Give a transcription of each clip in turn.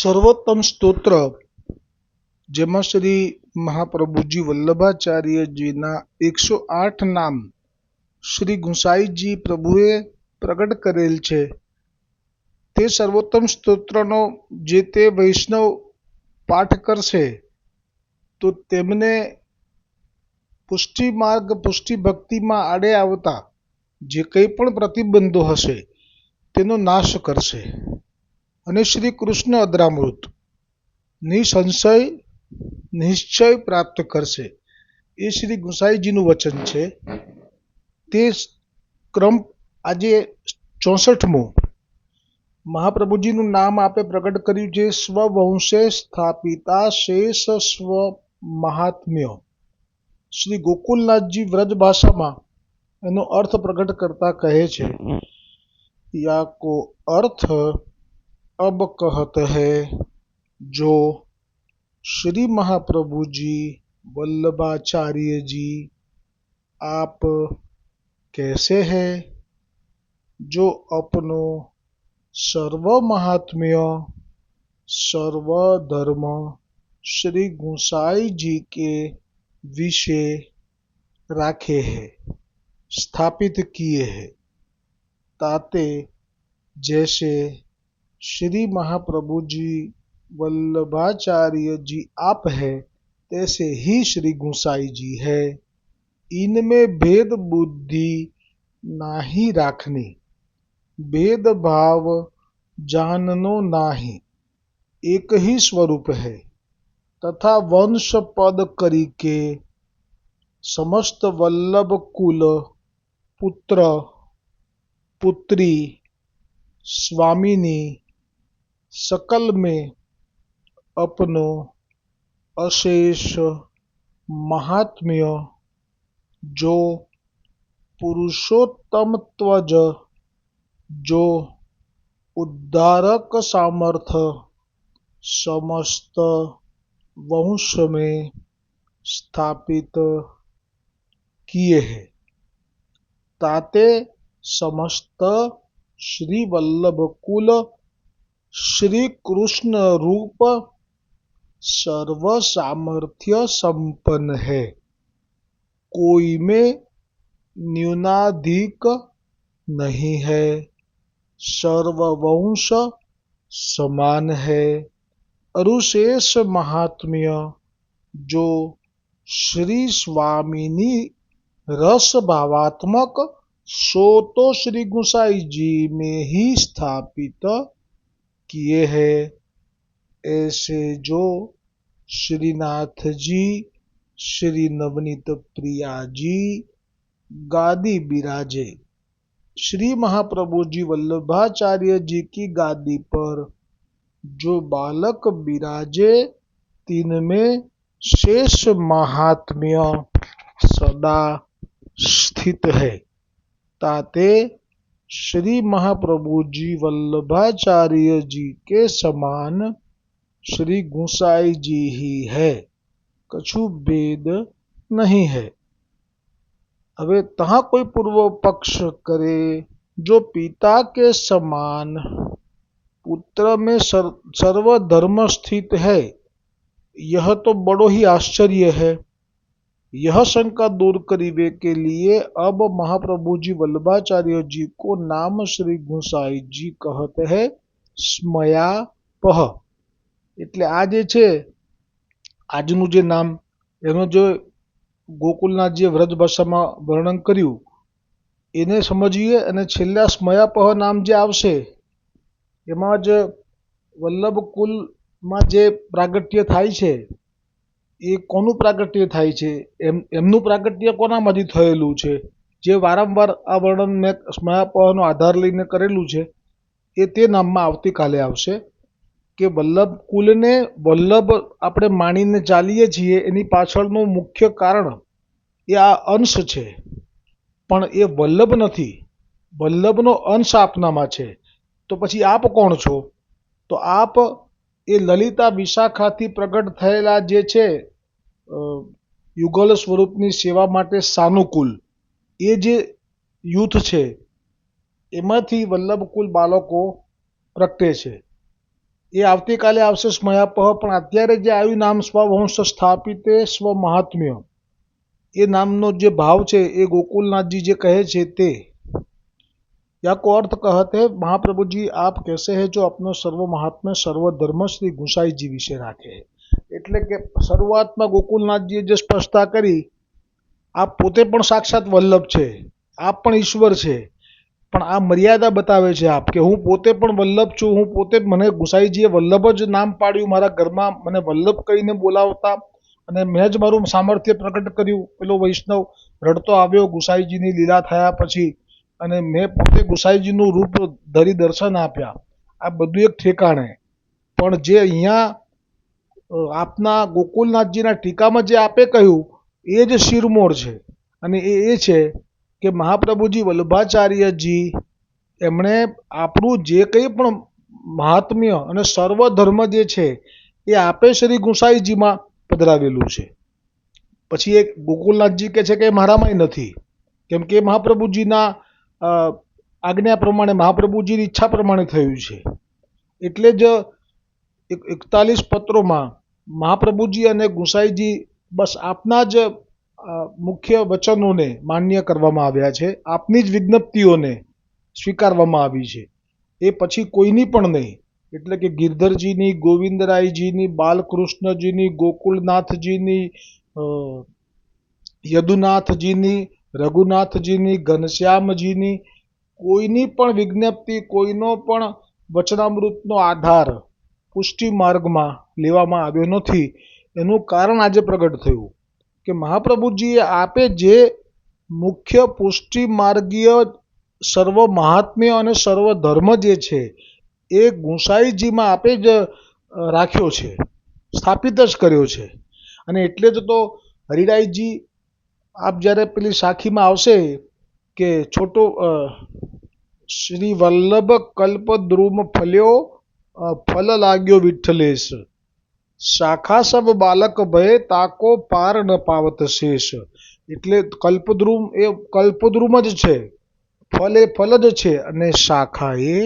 સર્વોત્તમ સ્તોત્ર જેમાં શ્રી મહાપ્રભુજી વલ્લભાચાર્યજીના 108 નામ શ્રી ગુંસાઈજી પ્રભુએ પ્રગટ કરેલ છે. તે સર્વોત્તમ સ્તોત્રનો જે તે વૈષ્ણવ પાઠ કરશે તો તેમને પુષ્ટિ માર્ગ પુષ્ટિ ભક્તિમાં આડે આવતા જે કંઈ પણ પ્રતિબંધો હશે તેનો નાશ કરશે અને શ્રી કૃષ્ણ અદ્રામૃત નિસંશય નિશ્ચય પ્રાપ્ત કરશે. એ શ્રી ગુંસાઈજીનું વચન છે. તે ક્રમ આજે 64મો મહાપ્રભુજીનું નામ આપે પ્રગટ કર્યું છે. સ્વવંશે સ્થાપિતા શેષ સ્વ મહાત્મ્ય. શ્રી ગોકુલનાથજી વ્રજ ભાષામાં એનો અર્થ પ્રગટ કરતા કહે છે, યા કો અર્થ अब कहत है जो श्री महाप्रभुजी वल्लभाचार्य जी आप कैसे हैं जो अपनो सर्व महात्म्य सर्व धर्म श्री गुंसाई जी के विषय राखे हैं स्थापित किए हैं ताते जैसे श्री महाप्रभु जी वल्लभाचार्य जी आप है तैसे ही श्री गुंसाई जी है. इनमें भेद बुद्धि नाही राखनी भेद भाव जाननो नाही एक ही स्वरूप है तथा वंश पद करी के समस्त वल्लभ कुल पुत्र पुत्री स्वामिनी सकल में अपनो अशेष महात्म्य जो पुरुषोत्तम त्वज जो उद्धारक सामर्थ्य समस्त वंश में स्थापित किए हैं ताते समस्त श्री वल्लभ कुल श्री कृष्ण रूप सर्व सामर्थ्य संपन्न है. कोई में न्यूनाधिक नहीं है. सर्ववंश समान है. अरुशेष महात्म्य जो श्री स्वामिनी रस भावात्मक सो तो श्री गुंसाई जी में ही स्थापित किए हैं. ऐसे जो श्रीनाथ जी श्री नवनीत प्रिया जी गादी बिराजे. श्री महाप्रभु जी वल्लभाचार्य जी की गादी पर जो बालक बिराजे तिनमें शेष महात्म्य सदा स्थित है ताते श्री महाप्रभु जी वल्लभाचार्य जी के समान श्री गुंसाई जी ही है. कछु भेद नहीं है. હવે तहाँ कोई पूर्व पक्ष करे जो पिता के समान पुत्र में सर्वधर्म स्थित है यह तो बड़ो ही आश्चर्य है. यह शंका दूर करीबे के लिए अब महाप्रभु जी वल्लभाचार्य जी को नाम श्री गुंसाई जी कहते हैं स्मयापह. એટલે આ જે છે આજનું જે નામ એનો જે ગોકુલનાથજીએ વ્રજ ભાષામાં વર્ણન કર્યું એને સમજીએ અને છેલ્લા સ્મયાપહ નામ જે આવશે એમાં જ વલ્લભ કુલમાં જે પ્રાગટ્ય થાય છે એ કોનું પ્રાગટ્ય થાય છે એમનું પ્રાગટ્ય કોનામાંથી થયેલું છે જે વારંવાર આ વર્ણન મેં સ્મયાપહનો આધાર લઈને કરેલું છે એ તે નામમાં આવતીકાલે આવશે કે વલ્લભ કુલને વલ્લભ આપણે માનીને ચાલીએ છીએ એની પાછળનું મુખ્ય કારણ એ આ અંશ છે પણ એ વલ્લભ નથી. વલ્લભનો અંશ આપનામાં છે. તો પછી આપ કોણ છો? તો આપ એ લલિતા વિશાખાથી પ્રગટ થયેલા જે છે યુગલ સ્વરૂપની સેવા માટે સાનુકૂલ એ જે યુથ છે એમાંથી વલ્લભકુલ બાળકો પ્રગટે છે. એ આવતીકાલે આવશે સ્મયાપહ, પણ અત્યારે જે આવ્યું નામ સ્વવંશ સ્થાપિતે સ્વ મહાત્મ્ય, એ નામનો જે ભાવ છે એ गोकुलनाथ જે કહે છે તે या को अर्थ कहते हैं महाप्रभु जी आप कैसे है जो अपनो सर्व महात्म्य सर्व धर्म श्री गुसाईजी વિશે રાખે. એટલે કે શરૂઆતમાં ગોકુલનાથજીએ જે સ્પષ્ટતા કરી, આપ પોતે પણ સાક્ષાત વલ્લભ છે, આપ પણ ઈશ્વર છે, પણ આ મર્યાદા બતાવે છે આપ કે હું પોતે પણ વલ્લભ છું, હું પોતે મને ગુસાઈજીએ વલ્લભ જ નામ પાડ્યું, મારા ઘરમાં મને વલ્લભ કહીને બોલાવતા, અને મેં જ મારું સામર્થ્ય પ્રકટ કર્યું. પેલો વૈષ્ણવ રડતો આવ્યો ગુસાઈજીની લીલા થયા પછી, અને મેં પોતે ગુસાઈજીનું રૂપ ધરી દર્શન આપ્યા. આ બધું એક ઠેકાણે, પણ જે અહીંયા આપના ગોકુલનાથજીના ટીકામાં જે આપે કહ્યું એ જ શિરમોર છે. અને એ છે કે મહાપ્રભુજી વલ્લભાચાર્યજી એમણે આપણું જે કંઈ પણ મહાત્મ્ય અને સર્વધર્મ જે છે એ આપે શ્રી ગુસાઈજીમાં પધરાવેલું છે. પછી એક ગોકુલનાથજી કહે છે કે મારામાંય નથી, કેમ કે મહાપ્રભુજીના આજ્ઞા પ્રમાણે, મહાપ્રભુજીની ઈચ્છા પ્રમાણે થયું છે. એટલે જ 41 પત્રોમાં મહાપ્રભુજી અને ગુસાઈજી બસ આપના જ મુખ્ય વચનોને માન્ય કરવામાં આવ્યા છે, આપની જ વિજ્ઞપ્તિઓને સ્વીકારવામાં આવી છે, એ પછી કોઈની પણ નહીં. એટલે કે ગિરધરજીની, ગોવિંદરાયજીની, બાલકૃષ્ણજીની, ગોકુલનાથજીની, યદુનાથજીની, રઘુનાથજીની, ઘનશ્યામજીની, કોઈની પણ વિજ્ઞપ્તિ, કોઈનો પણ વચનામૃતનો આધાર પુષ્ટિ માર્ગમાં લેવામાં આવ્યો નથી. એનું કારણ આજે પ્રગટ થયું કે મહાપ્રભુજીએ આપે જે મુખ્ય પુષ્ટિ માર્ગીય સર્વ મહાત્મ્ય અને સર્વ ધર્મ જે છે એ ગુસાઈજીમાં આપે જ રાખ્યો છે, સ્થાપિત જ કર્યો છે. અને એટલે જ તો હરિરાયજી આપ જ્યારે પેલી સાખીમાં આવશે કે છોટો શ્રી વલ્લભ કલ્પ દ્રુમ ફલ્યો ફલ લાગ્યો વિઠ્ઠલેશ, શાખા સબ બાલક ભય તાકો પાર ન પાવત શેષ. એટલે કલ્પદ્રુમ એ કલ્પદ્રુમ જ છે, ફલ એ ફલ જ છે, અને શાખા એ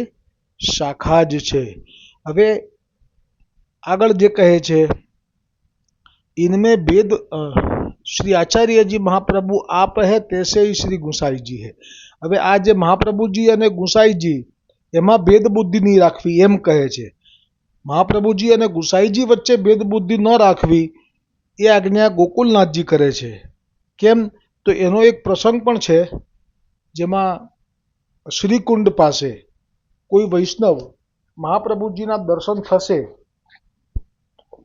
શાખા જ છે. હવે આગળ જે કહે છે इनमें भेद श्री आचार्य जी महाप्रभु आप है तैसे ही श्री गुसाईजी है. હવે આ જે મહાપ્રભુજી અને ગુસાઈજી એમાં ભેદ બુદ્ધિ નહીં રાખવી એમ કહે છે. મહાપ્રભુજી અને ગુસાઈજી વચ્ચે ભેદ બુદ્ધિ ન રાખવી એ આજ્ઞા ગોકુલનાથજી કરે છે. કેમ તો એનો એક પ્રસંગ પણ છે, જેમાં શ્રીકુંડ પાસે કોઈ વૈષ્ણવ મહાપ્રભુજીના દર્શન થશે.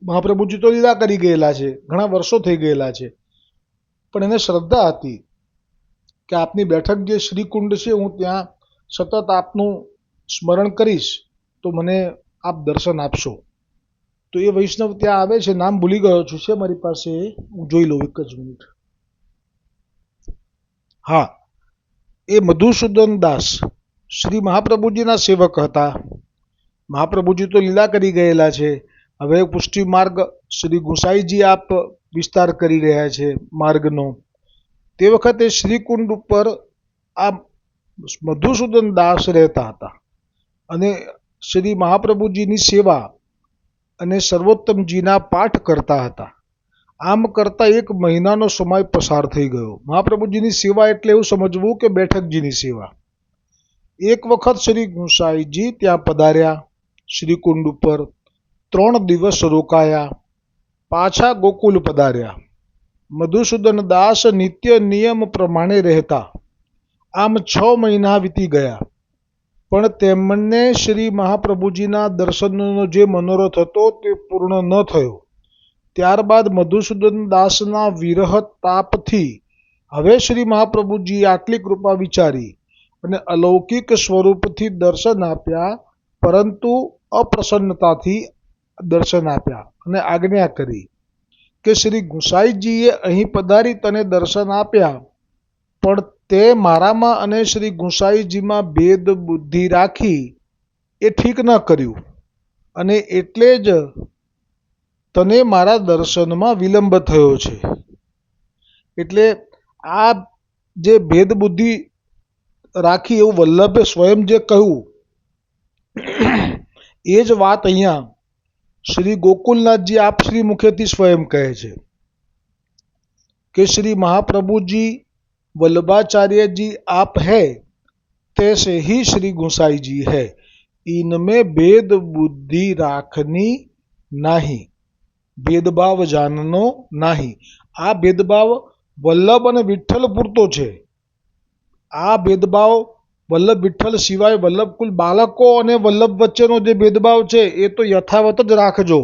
મહાપ્રભુજી તો લીલા કરી ગયેલા છે, ઘણા વર્ષો થઈ ગયેલા છે, પણ એને શ્રદ્ધા હતી કે આપની બેઠક જે શ્રીકુંડ છે હું ત્યાં સતત આપનું સ્મરણ કરીશ તો મને આપ દર્શન આપશો. તો એ વૈષ્ણવ ત્યાં આવે છે, નામ ભૂલી ગયો છું, છે મારી પાસે, હું જોઈ લઉં એક જ મિનિટ. હા, એ મધુસૂદન દાસ શ્રી મહાપ્રભુજીના સેવક હતા. મહાપ્રભુજી તો લીલા કરી ગયેલા છે, હવે પુષ્ટિ માર્ગ શ્રી ગુસાઈજી આપ વિસ્તાર કરી રહ્યા છે માર્ગનો. તે વખતે શ્રીકુંડ ઉપર આ મધુસૂદન દાસ રહેતા હતા અને શ્રી મહાપ્રભુજીની સેવા અને સર્વોત્તમજીના પાઠ કરતા હતા. આમ કરતા 1 મહિનાનો સમય પસાર થઈ ગયો. મહાપ્રભુજીની સેવા એટલે એવું સમજવું કે બેઠકજીની સેવા. એક વખત શ્રી ગુસાઈજી ત્યાં પધાર્યા શ્રીકુંડ ઉપર, 3 દિવસ રોકાયા, પાછા ગોકુલ પધાર્યા. મધુસૂદન દાસ નિત્ય નિયમ પ્રમાણે રહેતા. આમ 6 મહિના વીતી ગયા, પણ તેમને શ્રી મહાપ્રભુજીના દર્શનનો જે મનોરથ હતો તે પૂર્ણ ન થયો. ત્યારબાદ મધુસૂદન દાસના વિરહ તાપથી હવે શ્રી મહાપ્રભુજીએ આટલી કૃપા વિચારી અને અલૌકિક સ્વરૂપથી દર્શન આપ્યા, પરંતુ અપ્રસન્નતાથી દર્શન આપ્યા અને આજ્ઞા કરી કે શ્રી ગુસાઈજીએ અહીં પધારી તને દર્શન આપ્યા, પણ તે મારામાં અને શ્રી ગુસાઈજીમાં ભેદ બુદ્ધિ રાખી એ ઠીક ન કર્યું, અને એટલે જ તને મારા દર્શનમાં વિલંબ થયો છે. એટલે આ જે ભેદ બુદ્ધિ રાખી એવું વલ્લભે સ્વયં જે કહ્યું એ જ વાત અહીંયા શ્રી ગોકુલનાથજી આપ શ્રી મુખેથી સ્વયં કહે છે कि श्री महाप्रभु जी वल्लभाचार्य जी आप है, तैसे ही श्री गोसाई जी है, इनमें भेद बुद्धि राखनी नहीं, भेदभाव जाननो नहीं। आ भेदभाव वल्लभ અને વિઠ્ઠલ પૂરતો છે। આ ભેદભાવ વલ્લભ વિઠ્ઠલ સિવાય વલ્લભ કુલ બાળકો અને વલ્લભ વચ્ચેનો જે ભેદભાવ છે એ તો યથાવત જ રાખજો।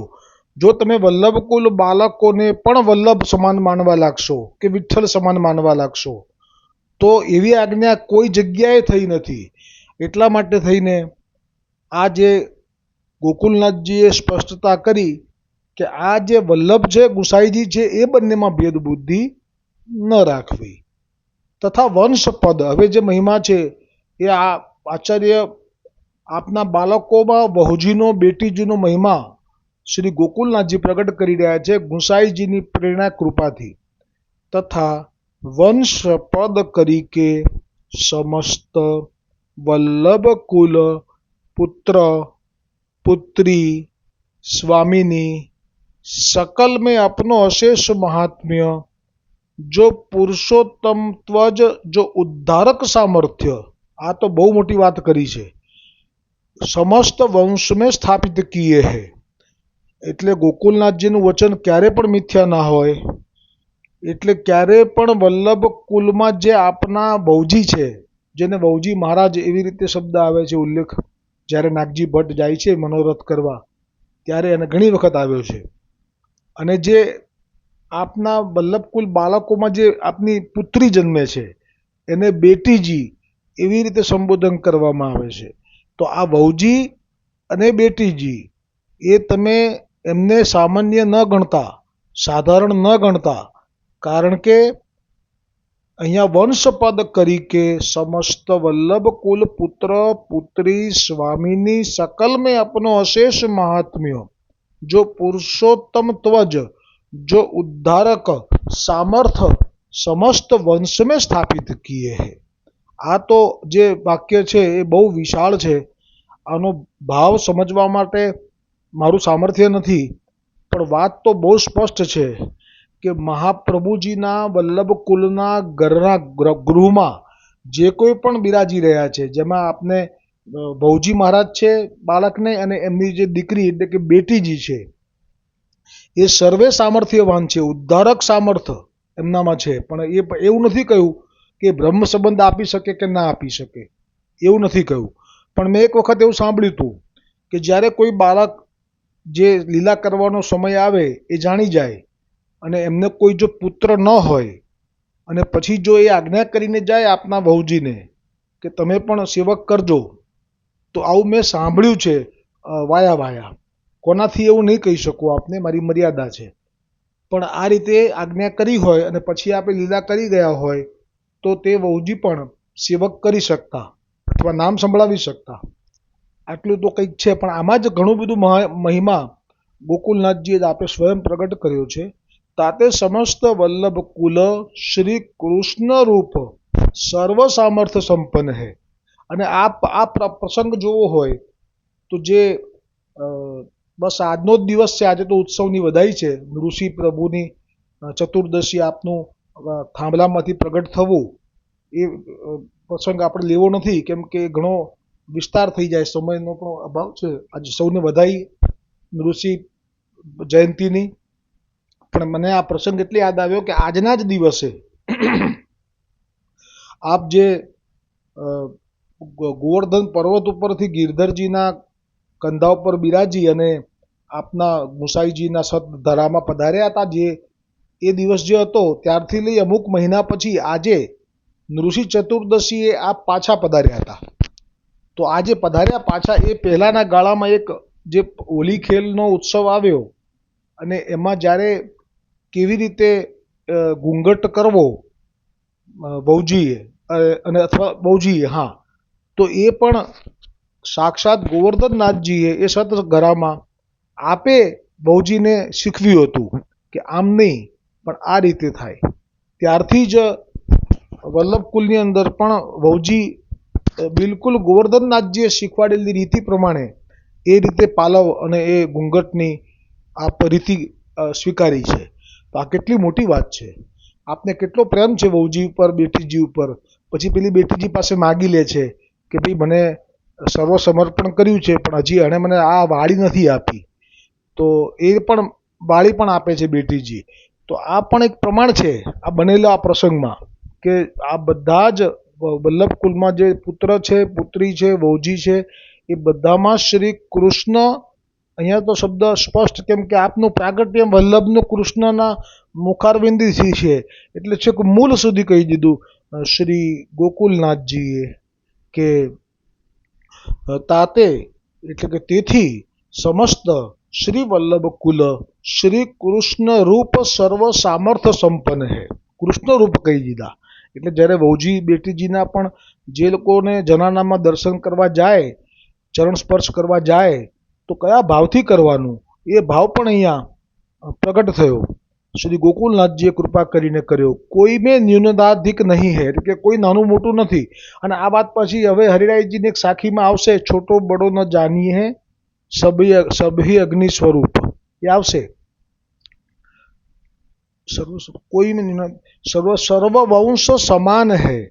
જો તમે વલ્લભ કુલ બાળકોને પણ વલ્લભ સમાન માનવા લાગશો કે વિઠ્ઠલ સમાન માનવા લાગશો તો એવી આજ્ઞા કોઈ જગ્યાએ થઈ નથી। એટલા માટે થઈને આ જે ગોકુલનાથજીએ સ્પષ્ટતા કરી કે આ જે વલ્લભ છે ગુસાઈજી છે એ બંનેમાં ભેદ બુદ્ધિ ન રાખવી। તથા વંશપદ હવે જે મહિમા છે એ આ આચાર્ય આપના બાળકોમાં વહુજીનો બેટીજીનો મહિમા શ્રી ગોકુલનાથજી પ્રગટ કરી રહ્યા છે ગુસાઈજીની પ્રેરણા કૃપાથી। તથા વંશપદ કરીકે સમસ્ત વલ્લભ કુલ પુત્ર पुत्री स्वामिनी सकल में अपनो अशेष महात्म्य जो पुरुषोत्तम त्वज जो उद्धारक सामर्थ्य आ तो बहु मोटी बात करी है समस्त वंश में स्थापित किए है। એટલે ગોકુલનાથજીનું વચન ક્યારે પણ મિથ્યા ના હોય। એટલે ક્યારે પણ વલ્લભ કુલમાં જે આપના વહુજી છે જેને વહુજી મહારાજ એવી રીતે શબ્દ આવે છે ઉલ્લેખ જ્યારે નાગજી ભટ્ટ જાય છે મનોરથ કરવા ત્યારે એને ઘણી વખત આવ્યો છે। અને જે આપના વલ્લભકુલ બાળકોમાં જે આપની પુત્રી જન્મે છે એને બેટીજી એવી રીતે સંબોધન કરવામાં આવે છે। તો આ વહુજી અને બેટીજી એ તમે એમને સામાન્ય ન ગણતા, સાધારણ ન ગણતા, કારણ કે અહીંયા વંશપદ કરીકે સમસ્ત વલ્લભ કુલ પુત્ર પુત્રી સ્વામીની सकल में अपनो अशेष महात्म्य जो पुरुषोत्तम त्वज जो उद्धारक सामर्थ समस्त वंश में स्थापित किए है। આ તો જે વાક્ય છે એ બહુ વિશાળ છે। આનો ભાવ સમજવા માટે મારું સામર્થ્ય નથી, પણ વાત તો બહુ સ્પષ્ટ છે કે મહાપ્રભુજીના વલ્લભ કુલના ઘરના ગૃહમાં જે કોઈ પણ બિરાજી રહ્યા છે જેમાં આપને ભૌજી મહારાજ છે બાળકને અને એમની જે દીકરી એટલે કે બેટીજી છે એ સર્વે સામર્થ્યવાન છે, ઉદ્ધારક સામર્થ્ય એમનામાં છે। પણ એ એવું નથી કહ્યું કે બ્રહ્મ સંબંધ આપી શકે કે ના આપી શકે, એવું નથી કહ્યું। પણ મેં એક વખત એવું સાંભળ્યું હતું કે જ્યારે કોઈ બાળક જે લીલા કરવાનો સમય આવે એ જાણી જાય અને એમને કોઈ જો પુત્ર ન હોય અને પછી જો એ આજ્ઞા કરીને જાય આપના વહુજીને કે તમે પણ સેવક કરજો, તો આવું મેં સાંભળ્યું છે વાયા વાયા। કોનાથી એવું નહીં કહી શકું આપને, મારી મર્યાદા છે। પણ આ રીતે આજ્ઞા કરી હોય અને પછી આપણે લીલા કરી ગયા હોય તો તે વહુજી પણ સેવક કરી શકતા અથવા નામ સંભળાવી શકતા। આટલું તો કંઈક છે, પણ આમાં જ ઘણું બધું મહિમા ગોકુલનાથજીએ આપે સ્વયં પ્રગટ કર્યો છે। તાતે સમસ્ત વલ્લભ કુલ શ્રી કૃષ્ણ રૂપ સર્વ સામર્થ્ય સંપન્ન હૈ। અને આ પ્રસંગ જોવો હોય તો જે બસ આજનો જ દિવસ છે, આજે તો ઉત્સવની વધાઈ છે, ઋષિ પ્રભુની ચતુર્દશી આપનું થાંભલામાંથી પ્રગટ થવું એ પ્રસંગ આપણે લેવો નથી કેમ કે ઘણો વિસ્તાર થઈ જાય, સમયનો પણ અભાવ છે। આજે સૌને વધાઈ ઋષિ જયંતીની। પણ મને આ પ્રસંગ એટલે યાદ આવ્યો કે આજના જ દિવસે આપ જે ગોવર્ધન પર્વત ઉપરથી ગિરધરજીના કંધા ઉપર બિરાજી અને આપના ગુસાઈજીના સત ધરામાં પધાર્યા હતા, જે એ દિવસ જે હતો ત્યારથી લઈ અમુક મહિના પછી આજે ઋષિ ચતુર્દશીએ આપ પાછા પધાર્યા હતા। તો આજે પધાર્યા પાછા એ પહેલાંના ગાળામાં એક જે હોલી ખેલનો ઉત્સવ આવ્યો અને એમાં જ્યારે કેવી રીતે ઘૂંઘટ કરવો વહુજીએ અને અથવા બહુજીએ, હા, તો એ પણ સાક્ષાત ગોવર્ધનનાથજીએ એ સત ઘરામાં આપે બહુજીને શીખવ્યું હતું કે આમ નહીં પણ આ રીતે થાય। ત્યારથી જ વલ્લભકુલની અંદર પણ વહુજી બિલકુલ ગોવર્ધનનાથજીએ શીખવાડેલી રીતિ પ્રમાણે એ રીતે પાલવ અને એ ઘૂંઘટની આ રીતિ સ્વીકારી છે. તો આ કેટલી મોટી વાત છે. આપને કેટલો પ્રેમ છે વહુજી ઉપર, બેટીજી ઉપર. પછી પેલી બેટીજી પાસે માગી લે છે કે ભાઈ મને સર્વ સમર્પણ કર્યું છે પણ હજી એણે મને આ વાળી નથી આપી. તો એ પણ વાળી પણ આપે છે બેટીજી. તો આ પણ એક પ્રમાણ છે આ બનેલા આ પ્રસંગમાં કે આ બધા જ વલ્લભ કુલમાં જે પુત્ર છે, પુત્રી છે, વહુજી છે, એ બધામાં શ્રી કૃષ્ણ, અહીંયા તો શબ્દ સ્પષ્ટ કેમ કે આપનું પ્રાગટ્ય વલ્લભનું કૃષ્ણના મુખારવિંદથી છે એટલે છે કે મૂળ સુધી કહી દીધું શ્રી ગોકુલનાથજીએ કે તાતે એટલે કે તેથી સમસ્ત શ્રી વલ્લભ કુલ શ્રી કૃષ્ણ રૂપ સર્વ સામર્થ્ય સંપન્ન હે. કૃષ્ણ રૂપ કહી દીધા. એટલે જ્યારે વહુજી બેટીજીના પણ જે લોકોને જનાનામાં દર્શન કરવા જાય, ચરણ સ્પર્શ કરવા જાય તો કયા ભાવથી કરવાનું એ ભાવ પણ અહીંયા પ્રગટ થયો. શ્રી ગોકુલનાથજીએ કૃપા કરીને કર્યો. કોઈ મેં ન્યૂનતાધિક નહીં હે એટલે કે કોઈ નાનું મોટું નથી. અને આ વાત પછી હવે હરિરાયજીની એક સાખીમાં આવશે, છોટો બડો ન જાની હે સભી અગ્નિ સ્વરૂપ એ આવશે. કોઈ સર્વ વંશ સમાન હૈ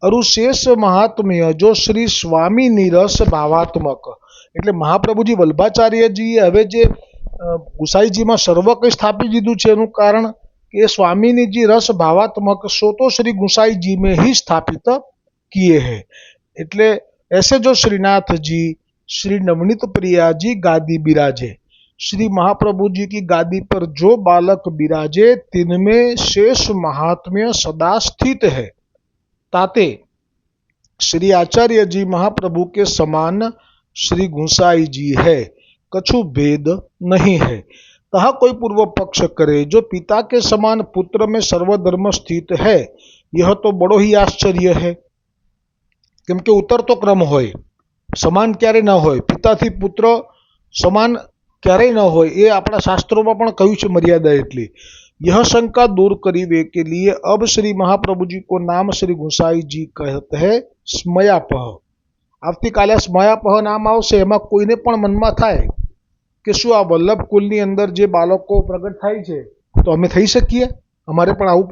અરુશેષ મહાત્મ્ય જો શ્રી સ્વામી નિરસ ભાવાત્મક. એટલે મહાપ્રભુજી વલ્ભાચાર્યજીએ હવે જે ગુસાઈજીમાં સર્વ કંઈ સ્થાપી દીધું છે એનું કારણ કે स्वामीनी जी रस भावात्मक सो तो श्री गुसाई जी में ही स्थापित किए हैं. એટલે ऐसे जो श्रीनाथ जी श्री नवनीत प्रिया जी गादी बिराजे, श्री महाप्रभु जी की गादी पर जो बालक बिराजे तिनमें शेष महात्म्य सदा स्थित है. ताते श्री आचार्य जी महाप्रभु के समान श्री गुसाई जी है, कछु भेद नहीं है. तहा कोई पूर्व पक्ष करे जो पिता के समान पुत्र में सर्वधर्म स्थित है, यह तो बड़ो ही आश्चर्य है. केम के उतरतो क्रम होय, समान क्यारे न होय, पिताथी पुत्र समान क्यारे न होय ए आपણા શાસ્ત્રોમાં પણ કહ્યું છે મર્યાદા એટલી. यह शंका दूर करीवे के लिए अब श्री महाप्रभु जी को नाम श्री गुसाई जी कहते हैं स्मयापह. આવતીકાલે સ્મયાપહ નામ આવશે. એમાં કોઈને પણ મનમાં થાય કે શું આ વલ્લભ કુલની અંદર જે બાળકો પ્રગટ થાય છે તો અમે થઈ શકીએ, અમારે પણ આવું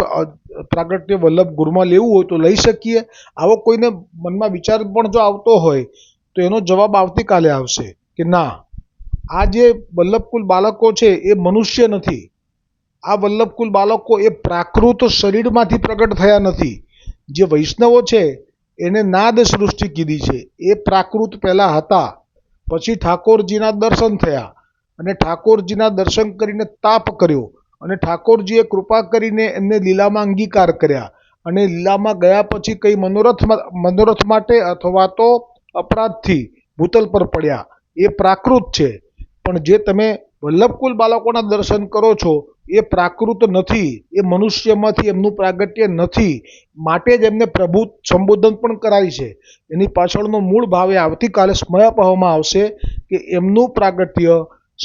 પ્રાગટ્ય વલ્લભ ગુરુમાં લેવું હોય તો લઈ શકીએ. આવો કોઈને મનમાં વિચાર પણ જો આવતો હોય તો એનો જવાબ આવતીકાલે આવશે કે ના, આ જે વલ્લભકુલ બાળકો છે એ મનુષ્ય નથી. આ વલ્લભકુલ બાળકો એ પ્રાકૃત શરીરમાંથી પ્રગટ થયા નથી. જે વૈષ્ણવો છે એને નાદ સૃષ્ટિ કીધી છે, એ પ્રાકૃત પહેલાં હતા. પછી ઠાકોરજીના દર્શન થયા અને ઠાકોરજીના દર્શન કરીને તાપ કર્યો અને ઠાકોરજીએ કૃપા કરીને એમને લીલામાં અંગીકાર કર્યા અને લીલામાં ગયા પછી કંઈ મનોરથ માટે અથવા તો અપરાધથી ભૂતલ પર પડ્યા. એ પ્રાકૃત છે. પણ જે તમે વલ્લભકુલ બાળકોના દર્શન કરો છો એ પ્રાકૃત નથી, એ મનુષ્યમાંથી એમનું પ્રાગટ્ય નથી. માટે જ એમને પ્રભુ સંબોધન પણ કરાય છે. એની પાછળનો મૂળ ભાવ એ આવતીકાલે સ્મયાપહમાં આવશે કે એમનું પ્રાગટ્ય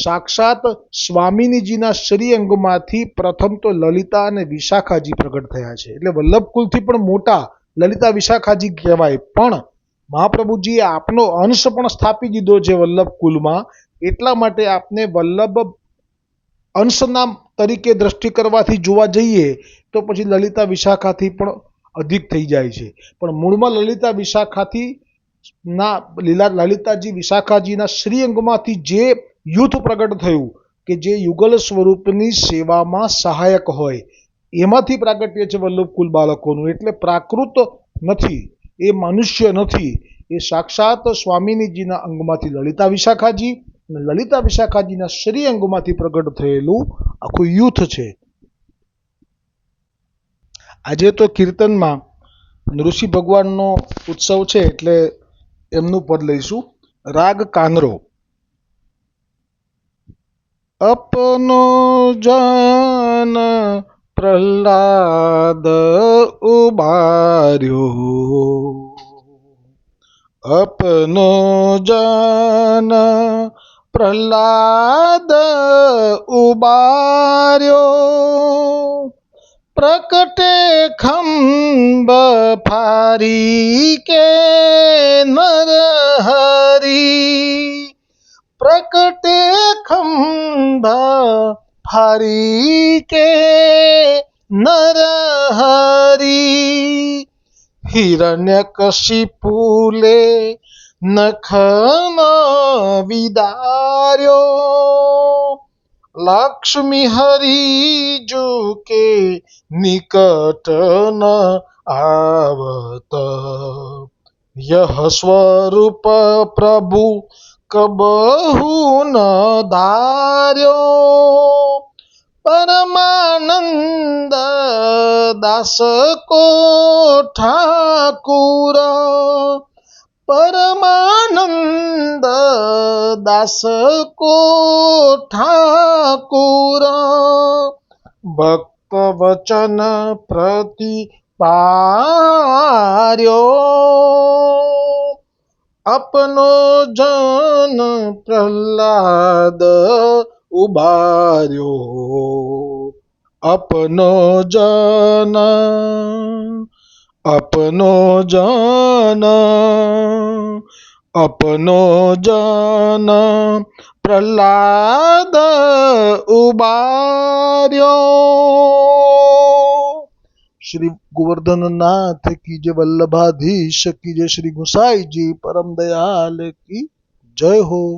સાક્ષાત સ્વામિનીજીના શ્રી અંગમાંથી પ્રથમ તો લલિતા અને વિશાખાજી પ્રગટ થયા છે. એટલે વલ્લભકુલથી પણ મોટા લલિતા વિશાખાજી કહેવાય. પણ મહાપ્રભુજીએ આપનો અંશ પણ સ્થાપી દીધો છે વલ્લભકુલમાં. એટલા માટે આપને વલ્લભ અંશના તરીકે દ્રષ્ટિ કરવાથી જોવા જઈએ તો પછી લલિતા વિશાખાથી પણ અધિક થઈ જાય છે. પણ મૂળમાં લલિતા વિશાખાથી લલિતાજી વિશાખાજીના શ્રી અંગમાંથી જે યુથ પ્રગટ થયું કે જે યુગલ સ્વરૂપની સેવામાં સહાયક હોય એમાંથી પ્રાગટ્ય છે વલ્લભકુલ બાળકોનું. એટલે પ્રાકૃત નથી, એ મનુષ્ય નથી, એ સાક્ષાત સ્વામિનીજીના અંગમાંથી લલિતા વિશાખાજી અને લલિતા વિશાખાજીના શ્રી અંગમાંથી પ્રગટ થયેલું આખું યુથ છે. આજે તો કીર્તનમાં ઋષિ ભગવાનનો ઉત્સવ છે એટલે એમનું પદ લઈશું. રાગ કાનરો. અપનો જાન પ્રહલાદ ઉબાર્યો, અપનો જાન પ્રહલાદ ઉબાર્યો, પ્રકટે ખંભ ફારી કે નર હરી, પ્રકટે ખંભા ફારી કે નરહરી હિરણ્યકશિપુલે નખમાં વિદાર્યો લક્ષ્મી હરી જુકે નિકટ ન આવત યહ સ્વરૂપ પ્રભુ કબહુ ન ધાર્યો પરમાનંદ દાસ કો ઠાકુર પરમાનંદ દાસ કો ઠાકુર ભક્ત વચન પ્રતિપાર્યો અપનો જન પ્રહલાદ ઉબાર્યો અપનો જન અપનો જન અપનો જન પ્રહલાદ ઉબાર્યો। श्री गोवर्धन नाथ की जय, वल्लभाधीश की जय, श्री गोसाई जी परम दयाल की जय हो।